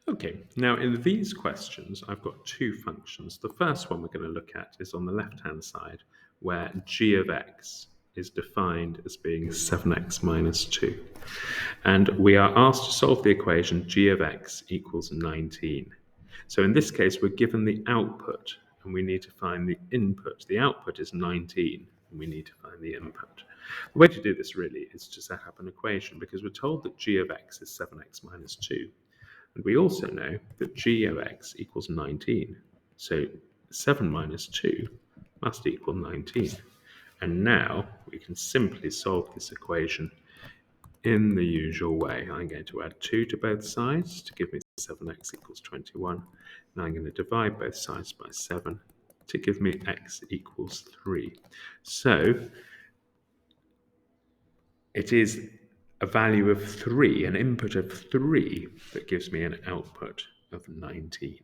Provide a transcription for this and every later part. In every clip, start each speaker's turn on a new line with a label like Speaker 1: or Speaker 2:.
Speaker 1: Okay, now in these questions, I've got two functions. The first one we're going to look at is on the left-hand side, where g of x is defined as being 7x minus 2. And we are asked to solve the equation g of x equals 19. So in this case, we're given the output, and we need to find the input. The output is 19, and we need to find the input. The way to do this really is to set up an equation, because we're told that g of x is 7x minus 2. And we also know that g of x equals 19. So 7 minus 2 must equal 19. And now we can simply solve this equation in the usual way. I'm going to add 2 to both sides to give me 7x equals 21. And I'm going to divide both sides by 7 to give me x equals 3. So it is a value of 3, an input of 3, that gives me an output of 19.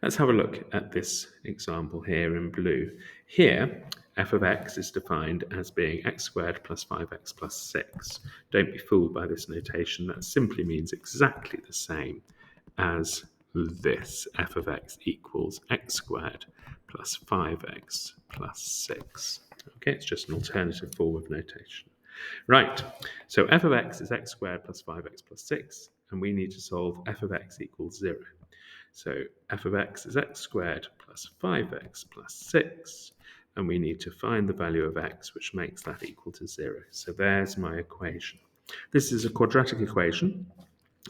Speaker 1: Let's have a look at this example here in blue. Here, f of x is defined as being x squared plus 5x plus 6. Don't be fooled by this notation. That simply means exactly the same as this. F of x equals x squared plus 5x plus 6. Okay, it's just an alternative form of notation. Right, so f of x is x squared plus 5x plus 6, and we need to solve f of x equals 0. So f of x is x squared plus 5x plus 6, and we need to find the value of x, which makes that equal to 0. So there's my equation. This is a quadratic equation.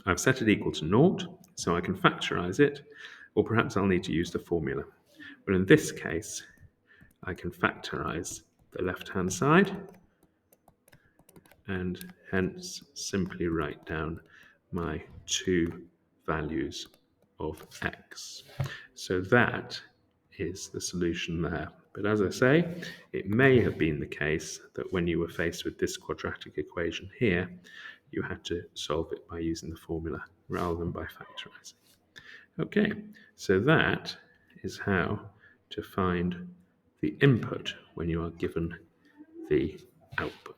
Speaker 1: I've set it equal to 0, so I can factorize it, or perhaps I'll need to use the formula. But in this case, I can factorize the left-hand side, and hence simply write down my two values of x. So that is the solution there. But as I say, it may have been the case that when you were faced with this quadratic equation here, you had to solve it by using the formula rather than by factorizing. Okay, so that is how to find the input when you are given the output.